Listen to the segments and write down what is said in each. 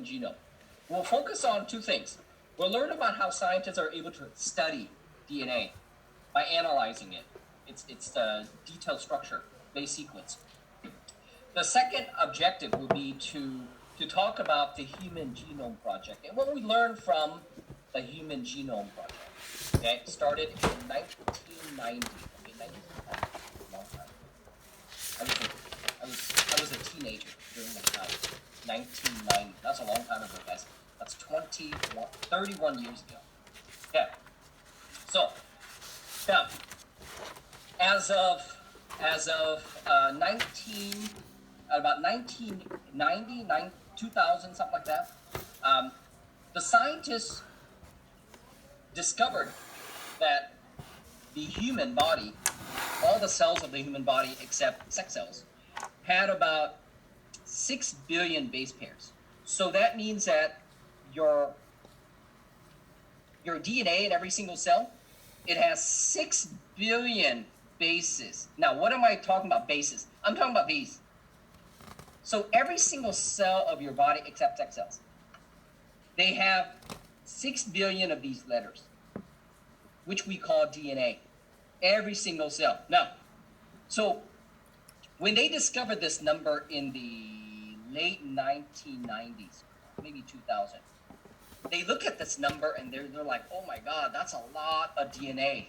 human genome. We'll focus on two things. We'll learn about how scientists are able to study DNA by analyzing it. It's the detailed structure, base sequence. The second objective will be to talk about the Human Genome Project and what we learned from the Human Genome Project. Okay, it started in 1990. Okay, 1990, a long time. I was a teenager during that time. 1990. That's a long time ago, guys. That's 31 years ago. Okay. So now, as of 1990, 2000, something like that, the scientists discovered that the human body, all the cells of the human body except sex cells, had about 6 billion base pairs. So that means that your DNA in every single cell, it has 6 billion bases. Now, what am I talking about bases? I'm talking about these. So every single cell of your body except sex cells, they have 6 billion of these letters, which we call DNA. Every single cell. Now, so when they discovered this number in the late 1990s, maybe 2000, they look at this number and they're like, oh my God, that's a lot of DNA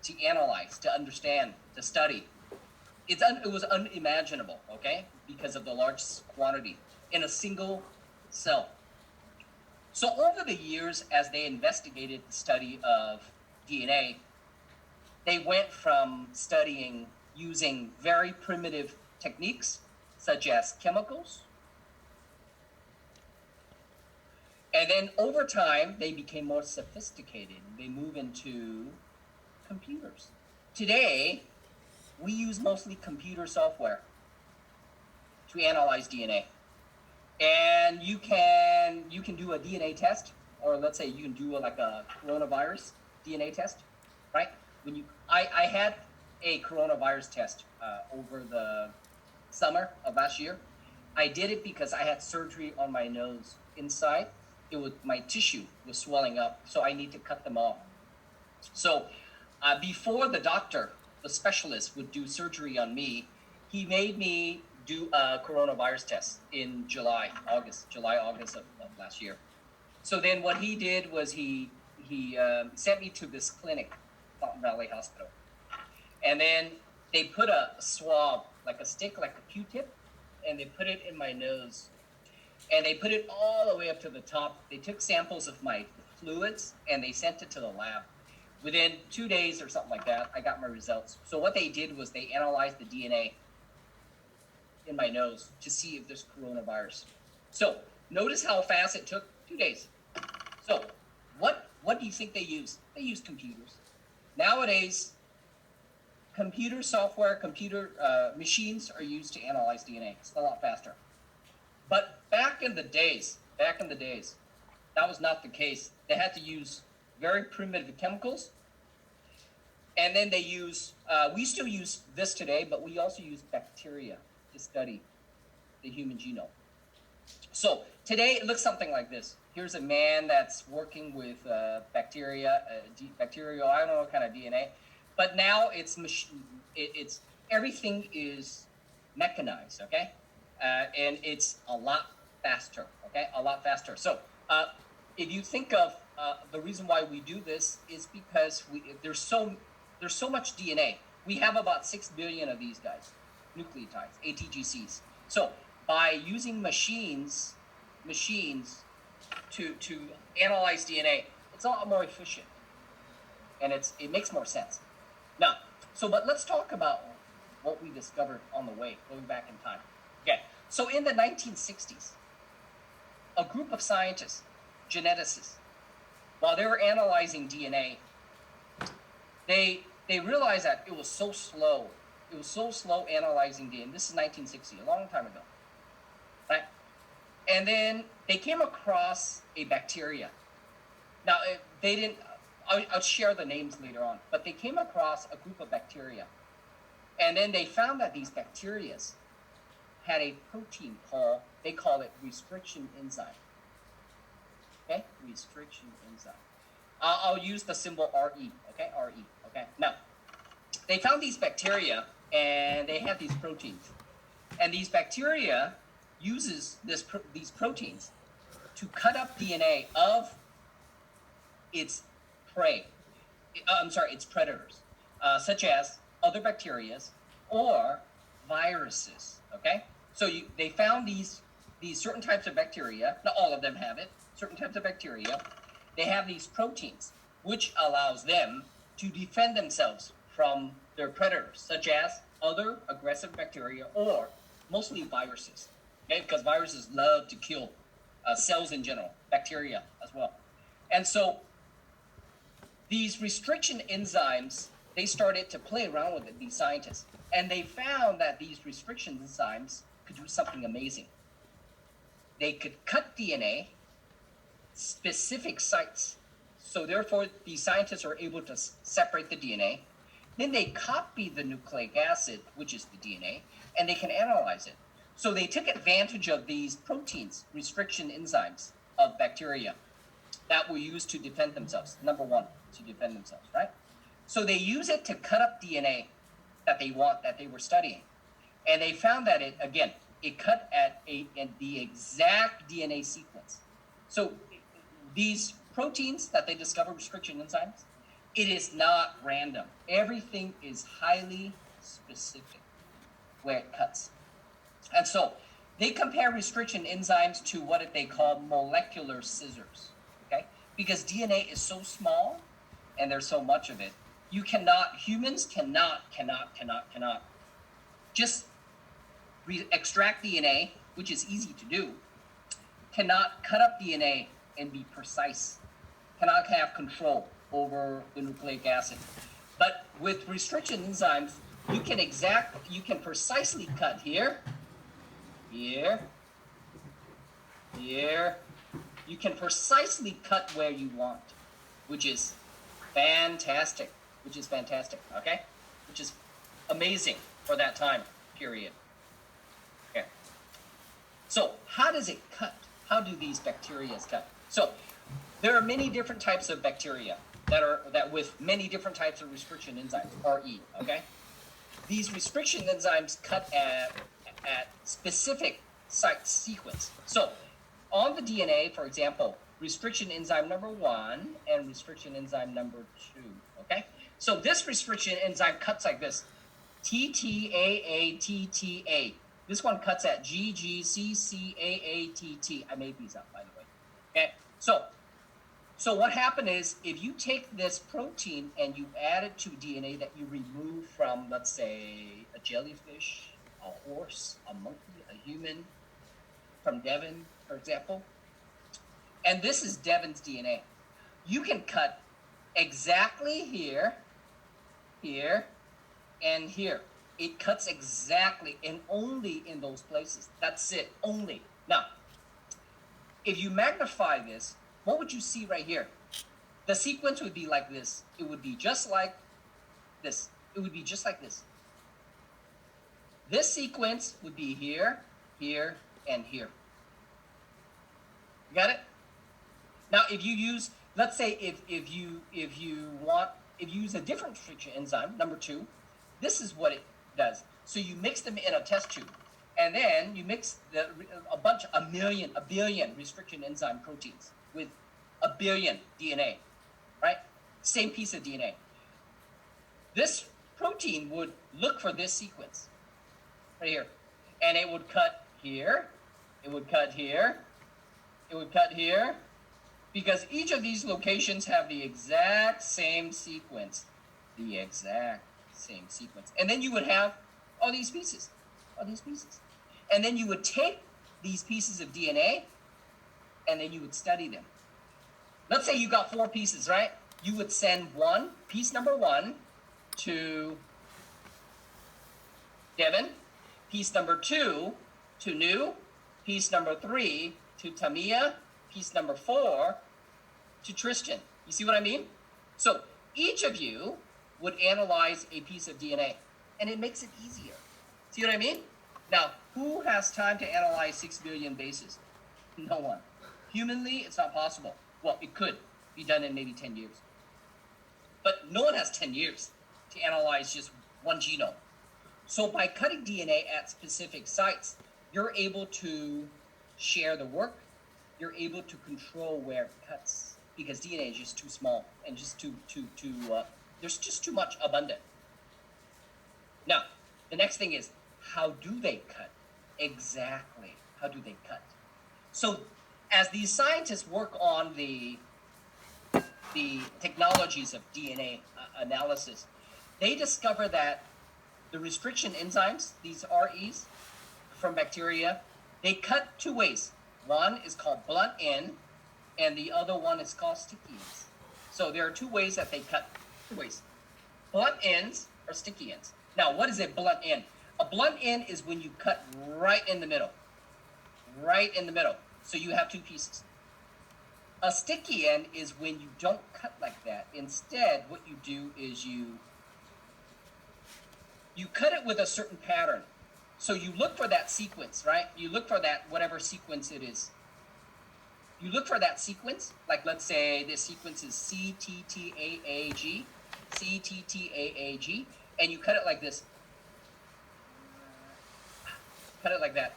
to analyze, to understand, to study. It was unimaginable, okay, because of the large quantity in a single cell. So over the years, as they investigated the study of DNA, they went from studying using very primitive techniques, such as chemicals, and then over time, they became more sophisticated. They move into computers. Today, we use mostly computer software to analyze DNA. And you can do a DNA test, or let's say you can do like a coronavirus DNA test, right? I had a coronavirus test over the summer of last year. I did it because I had surgery on my nose inside. My tissue was swelling up, so I need to cut them off. So before the specialist would do surgery on me, he made me do a coronavirus test in August of last year. So then what he did was he sent me to this clinic, Fountain Valley Hospital. And then they put a swab, like a stick, like a Q-tip, and they put it in my nose. And they put it all the way up to the top. They took samples of my fluids and they sent it to the lab. Within 2 days or something like that, I got my results. So what they did was they analyzed the DNA in my nose to see if there's coronavirus. So notice how fast it took, 2 days. So what do you think they use? They use computers. Nowadays, computer software, computer machines are used to analyze DNA. It's a lot faster. But back in the days, that was not the case. They had to use very primitive chemicals. And then they we still use this today, but we also use bacteria to study the human genome. So today it looks something like this. Here's a man that's working with bacteria, bacterial, I don't know what kind of DNA. But now it's everything is mechanized, okay? And it's a lot faster, okay? A lot faster. So if you think of the reason why we do this is because there's so much DNA. We have about 6 billion of these guys, nucleotides, ATGCs. So by using machines to analyze DNA, it's a lot more efficient, and it makes more sense. Now, but let's talk about what we discovered on the way, going back in time. Okay, so in the 1960s, a group of scientists, geneticists, while they were analyzing DNA, they realized that it was so slow. It was so slow analyzing DNA. This is 1960, a long time ago, right? And then they came across a bacteria. Now, they didn't, I'll share the names later on, but they came across a group of bacteria. And then they found that these bacteria had a protein they call it restriction enzyme. Okay, restriction enzyme. I'll use the symbol Re, okay, Re, okay. Now, they found these bacteria, and they have these proteins. And these bacteria uses these proteins to cut up DNA of its prey, its predators, such as other bacteria or viruses, okay? So they found these certain types of bacteria, not all of them have it, certain types of bacteria, they have these proteins, which allows them to defend themselves from their predators, such as other aggressive bacteria or mostly viruses, okay? Because viruses love to kill cells in general, bacteria as well. And so these restriction enzymes, they started to play around with it, these scientists, and they found that these restriction enzymes could do something amazing. They could cut DNA, specific sites. So therefore, these scientists are able to separate the DNA. Then they copy the nucleic acid, which is the DNA, and they can analyze it. So they took advantage of these proteins, restriction enzymes of bacteria that were used to defend themselves. Number one, to defend themselves, right? So they use it to cut up DNA that they were studying. And they found that it cut at the exact DNA sequence. So these proteins that they discovered, restriction enzymes, it is not random. Everything is highly specific where it cuts. And so they compare restriction enzymes to what they call molecular scissors, okay? Because DNA is so small and there's so much of it. Humans cannot just extract DNA, which is easy to do, cannot cut up DNA and be precise, cannot have control over the nucleic acid. But with restriction enzymes, you can precisely cut here, here. You can precisely cut where you want, which is fantastic, okay? Which is amazing for that time period. Okay. So how does it cut? How do these bacteria cut? So there are many different types of bacteria that with many different types of restriction enzymes, Re, okay? These restriction enzymes cut at specific site sequence. So on the DNA, for example, restriction enzyme number 1 and restriction enzyme number 2, okay? So this restriction enzyme cuts like this, TTAATTA. This one cuts at GGCCAATT. I made these up, by the way, okay? So what happened is, if you take this protein and you add it to DNA that you remove from, let's say, a jellyfish, a horse, a monkey, a human, from Devin, for example, and this is Devin's DNA, you can cut exactly here, here, and here. It cuts exactly and only in those places. That's it, only. Now, if you magnify this, what would you see right here? The sequence would be like this. It would be just like this. It would be just like this. This sequence would be here, here, and here. You got it? Now, if you use, let's say if you use a different restriction enzyme, number 2, this is what it does. So you mix them in a test tube, and then you mix a billion restriction enzyme proteins with a billion DNA, right? Same piece of DNA. This protein would look for this sequence right here, and it would cut here, it would cut here, it would cut here, because each of these locations have the exact same sequence, and then you would have all these pieces, and then you would take these pieces of DNA, and then you would study them. Let's say you got 4 pieces, right? You would send piece number 1 to Devin, piece number 2 to New, piece number 3 to Tamia, piece number 4 to Tristan. You see what I mean? So each of you would analyze a piece of DNA, and it makes it easier. See what I mean? Now, who has time to analyze 6 billion bases? No one. Humanly, it's not possible. Well, it could be done in maybe 10 years. But no one has 10 years to analyze just one genome. So by cutting DNA at specific sites, you're able to share the work. You're able to control where it cuts because DNA is just too small and just there's just too much abundant. Now, the next thing is, how do they cut? Exactly. How do they cut? So as these scientists work on the technologies of DNA analysis, they discover that the restriction enzymes, these REs from bacteria, they cut two ways. One is called blunt end, and the other one is called sticky ends. So there are two ways that they cut. Two ways. Blunt ends or sticky ends. Now, what is a blunt end? A blunt end is when you cut right in the middle. Right in the middle. So you have two pieces. A sticky end is when you don't cut like that. Instead, what you do is you cut it with a certain pattern. So you look for that sequence, right? You look for that, whatever sequence it is. You look for that sequence, like let's say this sequence is CTTAAG, CTTAAG, and you cut it like this. Cut it like that.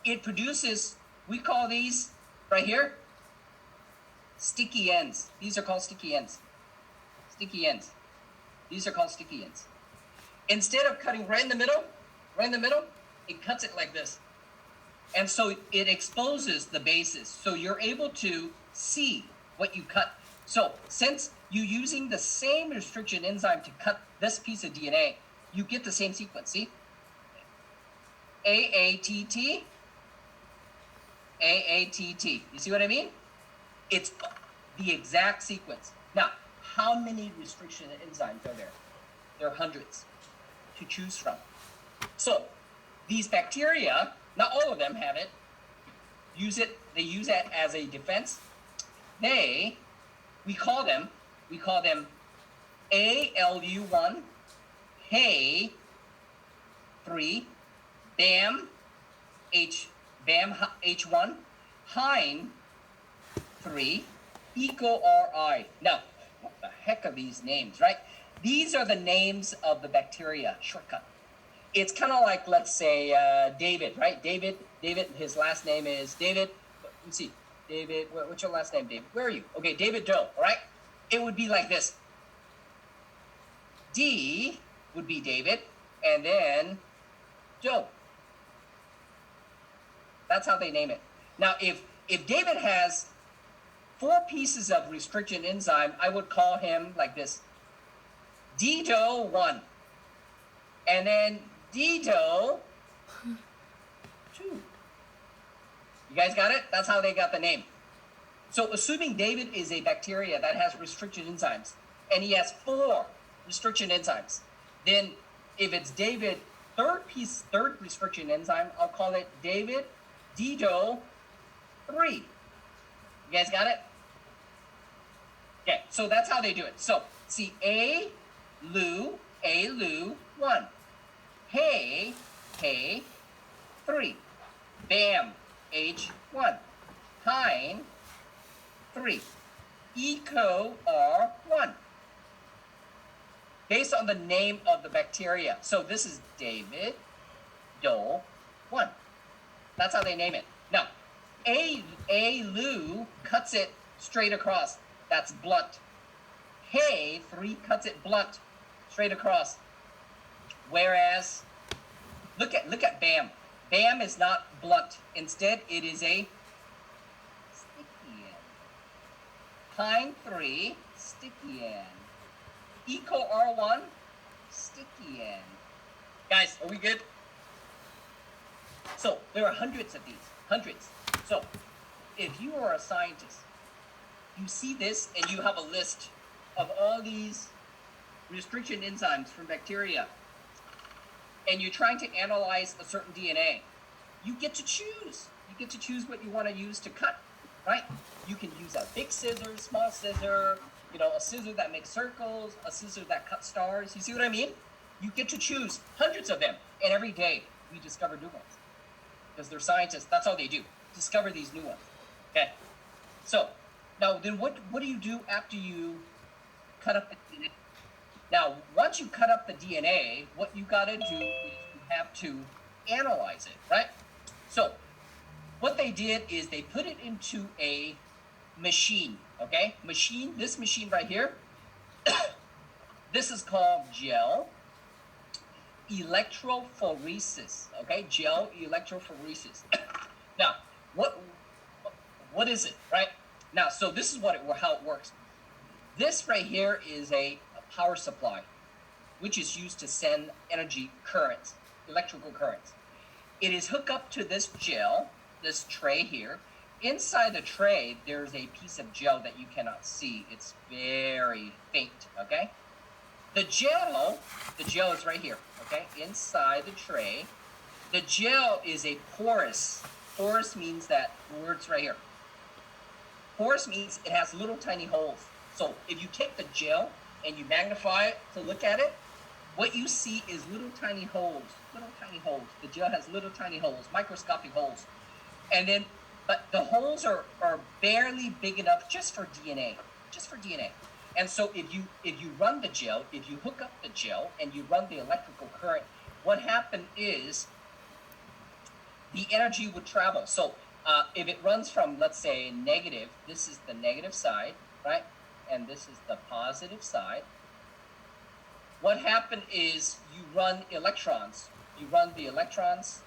It produces, we call these right here, sticky ends. These are called sticky ends. Sticky ends. These are called sticky ends. Instead of cutting right in the middle, it cuts it like this. And so it exposes the bases. So you're able to see what you cut. So since you're using the same restriction enzyme to cut this piece of DNA, you get the same sequence, see? AATT, AATT. You see what I mean? It's the exact sequence. Now, how many restriction enzymes are there? There are hundreds to choose from. So these bacteria, not all of them have it, they use it as a defense. We call them ALU1, HAY3, BAM H1, HINE3, EcoRI. Now, what the heck are these names, right? These are the names of the bacteria, shortcut. It's kind of like, let's say, David, right? David, his last name is David. Let me see. David, what's your last name, David? Where are you? Okay, David Doe, all right? It would be like this. D would be David, and then Doe. That's how they name it. Now, if David has 4 pieces of restriction enzyme, I would call him like this. DDO1. And then DDO2. You guys got it? That's how they got the name. So assuming David is a bacteria that has restriction enzymes, and he has 4 restriction enzymes, then if it's David third restriction enzyme, I'll call it David DDO3. You guys got it? Okay, so that's how they do it. So see, ALU1, HAY 3, BAM H1, HINE 3, EcoR1. Based on the name of the bacteria. So this is David Doe 1. That's how they name it. Now, ALU cuts it straight across. That's blunt. HAY 3 cuts it blunt, straight across. Whereas, look at BAM. BAM is not blunt. Instead, it is a sticky end. HINE 3, sticky end. EcoR1, sticky end. Guys, are we good? So there are hundreds of these, hundreds. So if you are a scientist, you see this and you have a list of all these restriction enzymes from bacteria, and you're trying to analyze a certain DNA, you get to choose. You get to choose what you want to use to cut, right? You can use a big scissor, small scissor, a scissor that makes circles, a scissor that cuts stars. You see what I mean? You get to choose hundreds of them, and every day we discover new ones. Because they're scientists, that's all they do. Discover these new ones. Okay. So now then what do you do after you cut up the DNA? Now, once you cut up the DNA, what you gotta do is you have to analyze it, right? So what they did is they put it into a machine, okay? This machine right here, this is called gel electrophoresis, okay? Gel electrophoresis. Now, what is it, right? Now, so this is how it works. This right here is a power supply, which is used to send energy currents, electrical currents. It is hooked up to this gel, this tray here. Inside the tray, there's a piece of gel that you cannot see. It's very faint, okay? The gel is right here, okay? Inside the tray. The gel is a porous. Porous means that word's right here. Porous means it has little tiny holes. So if you take the gel and you magnify it to look at it, what you see is little tiny holes. The gel has little tiny holes, microscopic holes. And then, but the holes are barely big enough just for DNA. And so if you run the gel, if you hook up the gel and you run the electrical current, what happened is the energy would travel. So if it runs from, let's say, negative, this is the negative side, right? And this is the positive side. What happened is you run electrons. You run the electrons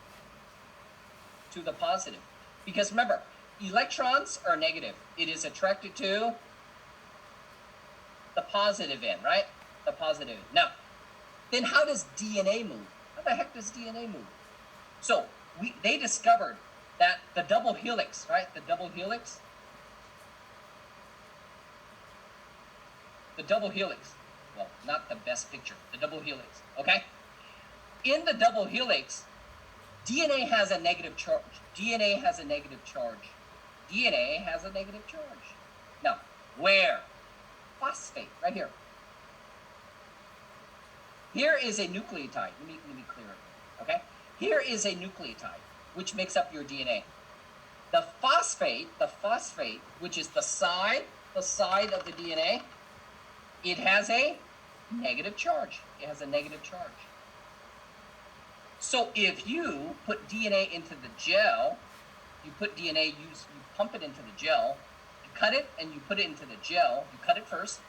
to the positive. Because remember, electrons are negative. It is attracted to the positive end, right? The positive end. Now, then how does DNA move? How the heck does DNA move? So they discovered that the double helix, right? The double helix, well, not the best picture, the double helix, okay? In the double helix, DNA has a negative charge. Now, where? Phosphate, right here. Here is a nucleotide. Let me clear it, okay? Here is a nucleotide, which makes up your DNA. The phosphate, which is the side of the DNA, it has a negative charge. So if you put DNA into the gel, you pump it into the gel, you cut it and you put it into the gel, you cut it first,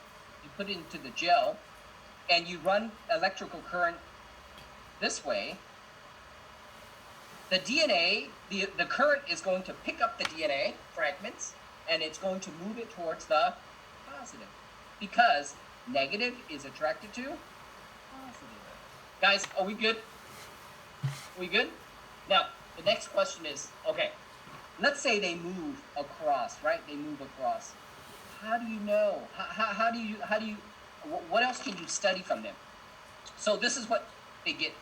you put it into the gel, and you run electrical current this way, the DNA, the current is going to pick up the DNA fragments and it's going to move it towards the positive because negative is attracted to positive. Guys, are we good? Now, the next question is, okay, let's say they move across, right? How do you know? How do you, what else can you study from them? So this is what they get,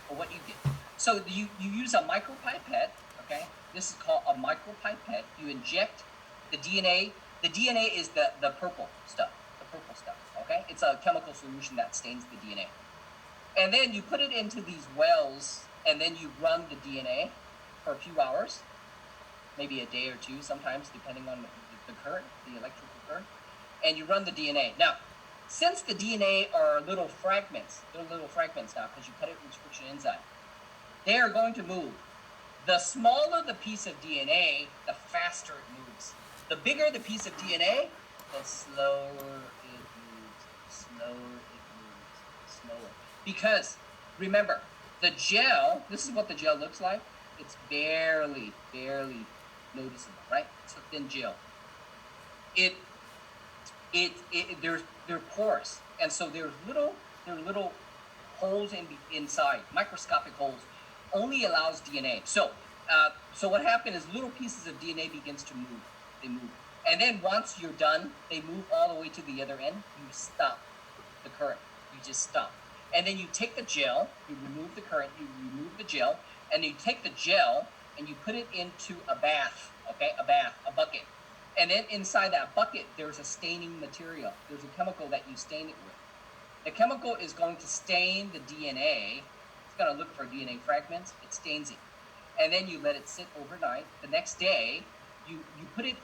or what you get. So you use a micropipette, okay? This is called a micropipette. You inject the DNA. The DNA is the purple stuff, okay? It's a chemical solution that stains the DNA. And then you put it into these wells, and then you run the DNA for a few hours, maybe a day or two sometimes, depending on the current, the electrical current, and you run the DNA. Now, since the DNA are little fragments now, because you cut it with friction enzyme, they are going to move. The smaller the piece of DNA, the faster it moves. The bigger the piece of DNA, the slower it moves. Because, remember, the gel, this is what the gel looks like. It's barely noticeable, right? It's a thin gel. They're porous, and so there are little holes inside, microscopic holes. Only allows DNA. So what happened is little pieces of DNA begins to move. They move, and then once you're done, they move all the way to the other end. You stop the current. You just stop, and then you take the gel. You remove the current. You remove the gel, and you take the gel and you put it into a bath. Okay, a bucket, and then inside that bucket there's a staining material. There's a chemical that you stain it with. The chemical is going to stain the DNA It's gonna look for DNA fragments. It stains it, and then you let it sit overnight. The next day, you put it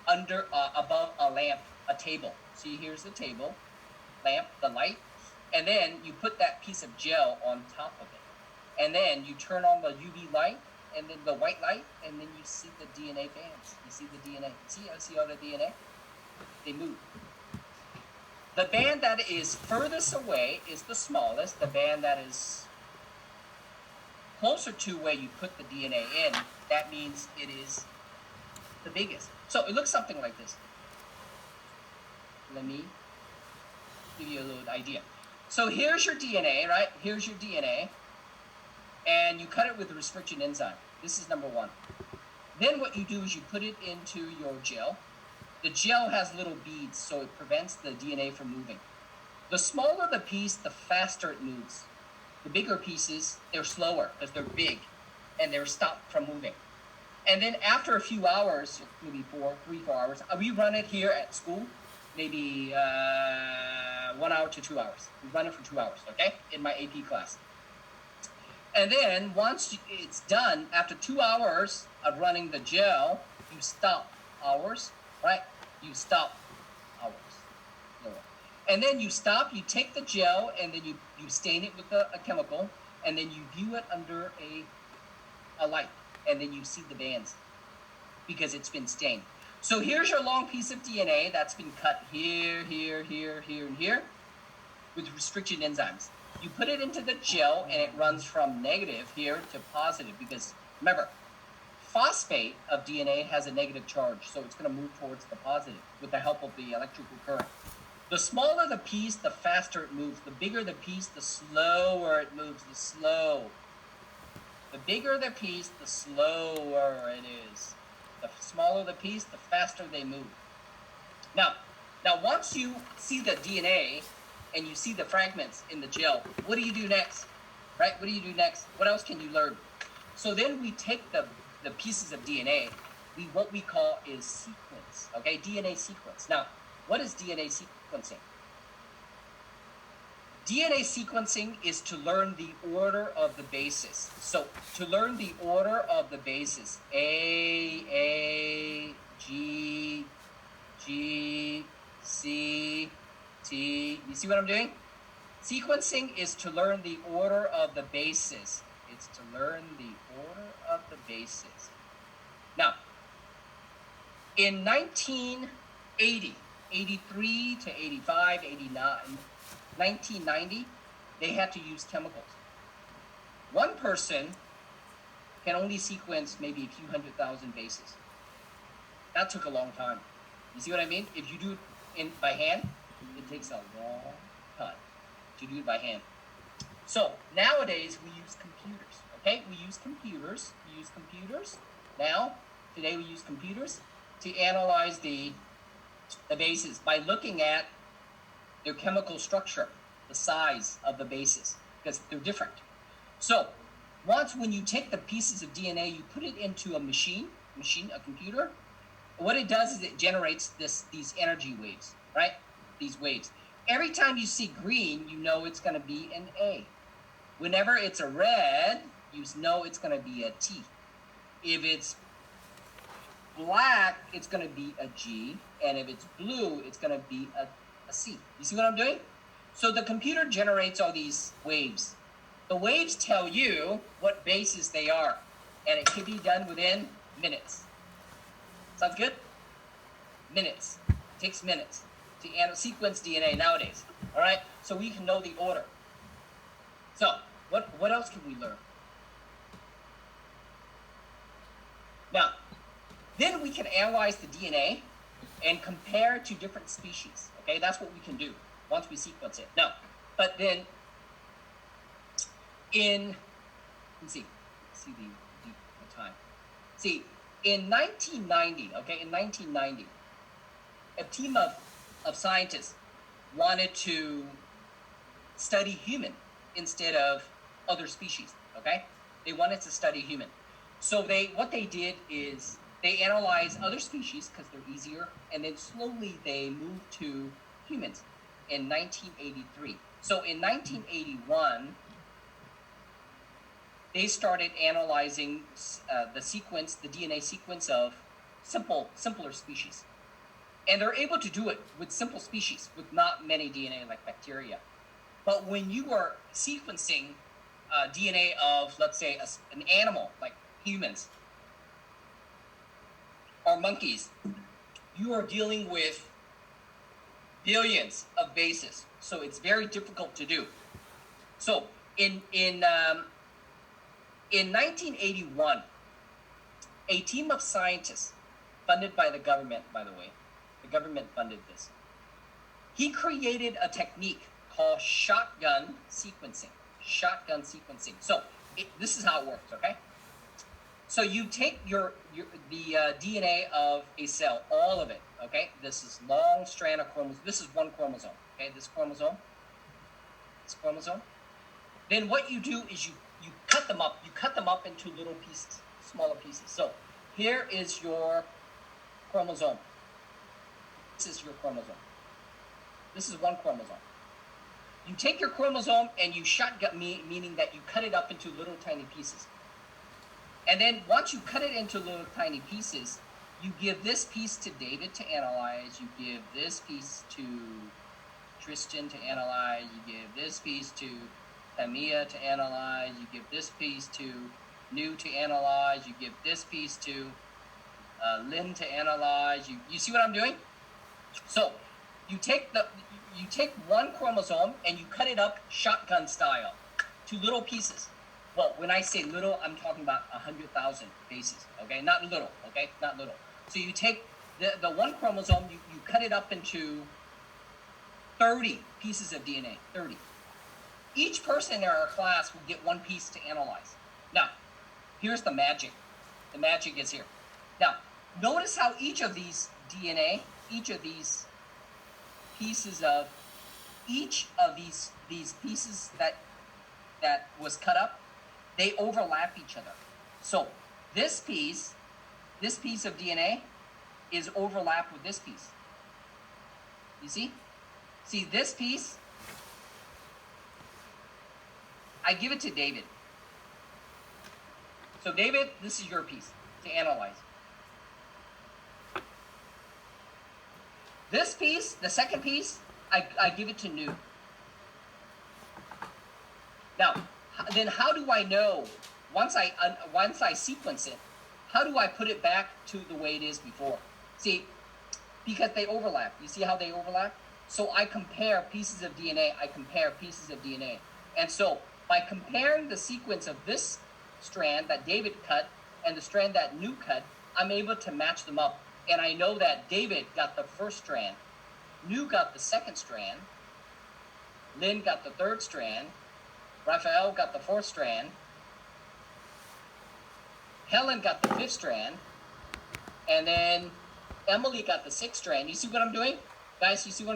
under above a lamp, a table. See, here's the table, lamp, the light, and then you put that piece of gel on top of it, and then you turn on the UV light and then the white light, and then you see the DNA bands. You see the DNA. See all the DNA? They move. The band that is furthest away is the smallest. The band that is closer to where you put the DNA in, that means it is the biggest. So it looks something like this. Let me give you a little idea. So here's your DNA, right? Here's your DNA. And you cut it with a restriction enzyme. This is number one. Then what you do is you put it into your gel. The gel has little beads, so it prevents the DNA from moving. The smaller the piece, the faster it moves. The bigger pieces, they're slower because they're big and they're stopped from moving. And then after a few hours, maybe 3-4 hours, we run it here at school, maybe 1 hour to 2 hours. We run it for 2 hours, okay, in my AP class. And then once it's done, after 2 hours of running the gel, you stop hours, right? You stop hours. And then you stop, you take the gel, and then you stain it with a chemical, and then you view it under a light, and then you see the bands because it's been stained. So here's your long piece of DNA that's been cut here, here, here, here, and here with restriction enzymes. You put it into the gel, and it runs from negative here to positive because, remember, phosphate of DNA has a negative charge, so it's going to move towards the positive with the help of the electrical current. The smaller the piece, the faster it moves. The bigger the piece, the slower it moves. The bigger the piece, the slower it is. The smaller the piece, the faster they move. Now once you see the DNA and you see the fragments in the gel, what do you do next? Right? What do you do next? What else can you learn? So then we take the pieces of DNA, what we call is sequence, okay? DNA sequence. Now, what is DNA sequencing? DNA sequencing is to learn the order of the bases. So to learn the order of the bases, A, G, C, T. You see what I'm doing? Sequencing is to learn the order of the bases. It's to learn the order of the bases. Now, in 1980, 83 to 85, 89, 1990, they had to use chemicals. One person can only sequence maybe a few 100,000 bases. That took a long time. You see what I mean? If you do it by hand, it takes a long time to do it by hand. So nowadays we use computers, okay? We use computers. Now, today we use computers to analyze the bases by looking at their chemical structure, the size of the bases, because they're different. So when you take the pieces of DNA, you put it into a machine, a computer, what it does is it generates these energy waves, right? These waves. Every time you see green, you know it's going to be an A. Whenever it's a red, you know it's going to be a T. If it's black, it's going to be a G. And if it's blue, it's going to be a C. You see what I'm doing? So the computer generates all these waves. The waves tell you what bases they are. And it can be done within minutes. Sounds good? Minutes. It takes minutes to sequence DNA nowadays. All right? So we can know the order. So what else can we learn? Now, then we can analyze the DNA and compare to different species. Okay, that's what we can do once we sequence it. Now, but then let's see the time. See, in 1990, a team of scientists wanted to study human instead of other species, okay? They wanted to study human. So what they did is they analyzed other species because they're easier, and then slowly they moved to humans in 1983. So in 1981, they started analyzing the sequence, the DNA sequence of simpler species. And they're able to do it with simple species, with not many DNA like bacteria. But when you are sequencing DNA of, let's say, an animal like humans or monkeys, you are dealing with billions of bases. So it's very difficult to do. So in 1981, a team of scientists, funded by the government, by the way, the government funded this, he created a technique called shotgun sequencing. Shotgun sequencing. So this is how it works, okay? So you take the DNA of a cell, all of it, okay? This is long strand of chromosomes. This is one chromosome, okay? This chromosome. Then what you do is you cut them up. You cut them up into little pieces, smaller pieces. So here is your chromosome. This is your chromosome. This is one chromosome. You take your chromosome and you shotgun, meaning that you cut it up into little tiny pieces. And then once you cut it into little tiny pieces, you give this piece to David to analyze. You give this piece to Tristan to analyze. You give this piece to Tamia to analyze. You give this piece to New to analyze. You give this piece to Lynn to analyze. You see what I'm doing? So you take one chromosome and you cut it up shotgun style to little pieces. Well, when I say little, I'm talking about 100,000 bases, okay? Not little, okay? Not little. So you take the one chromosome, you cut it up into 30 pieces of DNA, 30. Each person in our class will get one piece to analyze. Now, here's the magic. The magic is here. Now, notice how each of these DNA, each of these pieces of, each of these pieces that was cut up, they overlap each other. So this piece of DNA is overlapped with this piece. You see? See this piece? I give it to David. So David, this is your piece to analyze. This piece, the second piece, I give it to New. Now, then how do I know, once I sequence it, how do I put it back to the way it is before? See, because they overlap. You see how they overlap? So I compare pieces of DNA, And so by comparing the sequence of this strand that David cut and the strand that New cut, I'm able to match them up. And I know that David got the first strand, New got the second strand, Lynn got the third strand, Raphael got the fourth strand, Helen got the fifth strand, and then Emily got the sixth strand. You see what I'm doing? Guys, you see what I'm doing?